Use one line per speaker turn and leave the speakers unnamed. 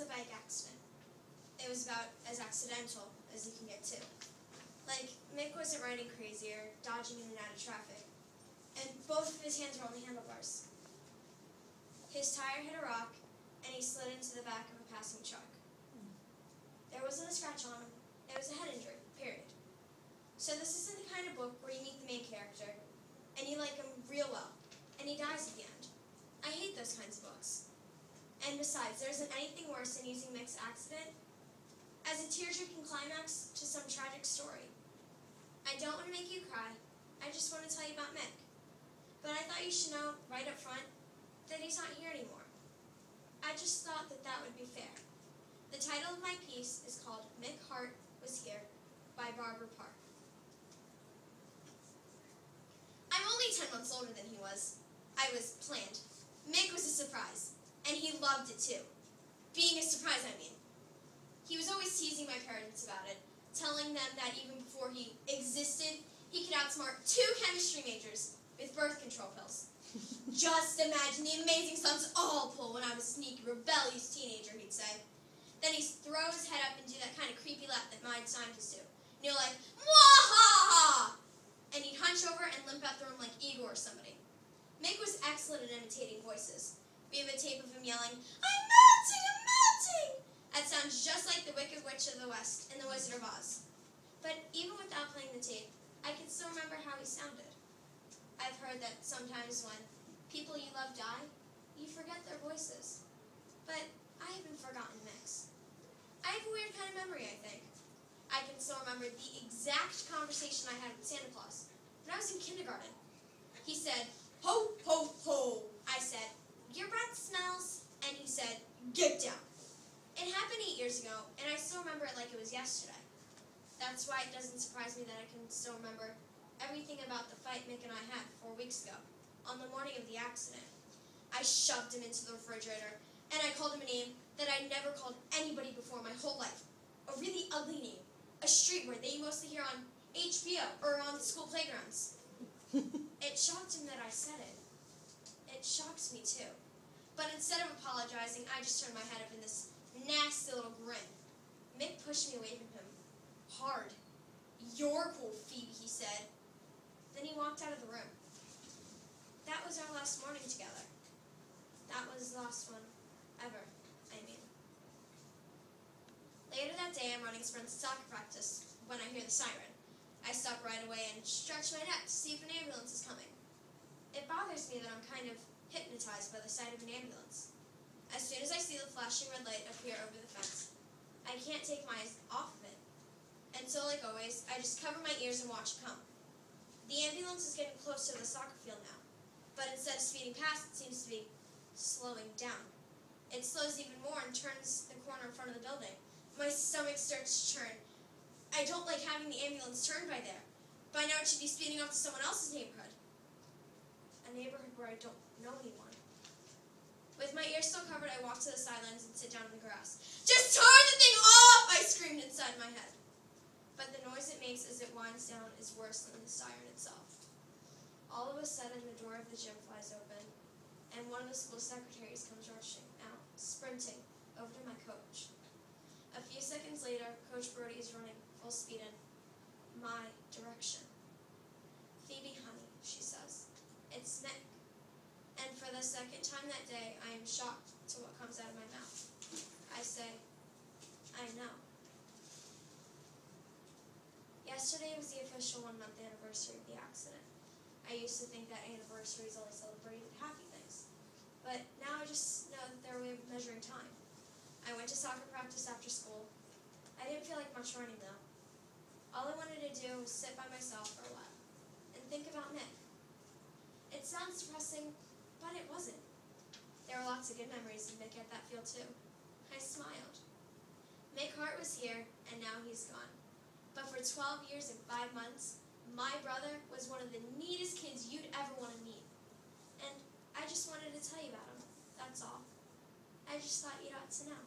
a bike accident. It was about as accidental as you can get too. Like, Mick wasn't riding crazy or dodging in and out of traffic, and both of his hands were on the handlebars. His tire hit a rock, and he slid into the back of a passing truck. There wasn't a scratch on him. It was a head injury, period. So this isn't the kind of book where you meet the main character, and you like him real well, and he dies at the end. I hate those kinds of books. And besides, there isn't anything worse than using Mick's accident as a tear-jerking climax to some tragic story. I don't want to make you cry. I just want to tell you about Mick. But I thought you should know right up front that he's not here anymore. I just thought that that would be fair. The title of my piece is called Mick Harte Was Here by Barbara Park. I'm only 10 months older than he was. I was planned. Mick was a surprise, and he loved it too. Being a surprise, I mean. He was always teasing my parents about it, telling them that even before he existed, he could outsmart 2 chemistry majors with birth control pills. Just imagine the amazing stunts I'll pull when I'm a sneaky, rebellious teenager, he'd say. Then he'd throw his head up and do that kind of creepy laugh that mad scientists do. And he'd like, "Mwahaha!" And he'd hunch over and limp out the room like Igor or somebody. Mick was excellent at imitating voices. We have a tape of him yelling, "I'm melting, I'm melting!" That sounds just like the Wicked Witch of the West in The Wizard of Oz. But even without playing the tape, I can still remember how he sounded. I've heard that sometimes when people you love die, you forget their voices. But I haven't forgotten Mick's. I have a weird kind of memory, I think. I can still remember the exact conversation I had with Santa Claus when I was in kindergarten. He said, "Ho, ho, ho." I said, "Your breath smells." And he said, "Get down." It happened 8 years ago, and I still remember it like it was yesterday. That's why it doesn't surprise me that I can still remember everything about the fight Mick and I had 4 weeks ago, on the morning of the accident. I shoved him into the refrigerator, and I called him a name that I'd never called anybody before my whole life. A really ugly name. A street word that you mostly hear on HBO or on school playgrounds. It shocked him that I said it. It shocked me too. But instead of apologizing, I just turned my head up in this nasty little grin. Mick pushed me away from him. Hard. "You're cool, Phoebe," he said. Then he walked out of the room. That was our last morning together. That was the last one ever, I mean. Later that day, I'm running sprints at soccer practice when I hear the siren. I stop right away and stretch my neck to see if an ambulance is coming. It bothers me that I'm kind of hypnotized by the sight of an ambulance. As soon as I see the flashing red light appear over the fence, I can't take my eyes off of it. And so, like always, I just cover my ears and watch it come. The ambulance is getting close to the soccer field now, but instead of speeding past, it seems to be slowing down. It slows even more and turns the corner in front of the building. My stomach starts to churn. I don't like having the ambulance turn by there. By now it should be speeding off to someone else's neighborhood. A neighborhood where I don't know anyone. With my ears still covered, I walk to the sidelines and sit down in the grass. "Just turn the thing off!" I screamed inside my head. But the noise it makes as it winds down is worse than the siren itself. All of a sudden, the door of the gym flies open, and one of the school secretaries comes rushing out, sprinting over to my coach. A few seconds later, Coach Brody is running full speed in my direction. "Phoebe, honey," she says, "it's Mick." And for the second time that day, I am shocked to what comes out of my mouth. I say, "I know." Yesterday was the official 1-month anniversary of the accident. I used to think that anniversaries only celebrated happy things. But now I just know that they're a way of measuring time. I went to soccer practice after school. I didn't feel like much running though. All I wanted to do was sit by myself for a while and think about Mick. It sounds depressing, but it wasn't. There were lots of good memories of Mick at that field too. I smiled. Mick Harte was here, and now he's gone. But for 12 years and 5 months, my brother was one of the neatest kids you'd ever want to meet. And I just wanted to tell you about him, that's all. I just thought you'd ought to know.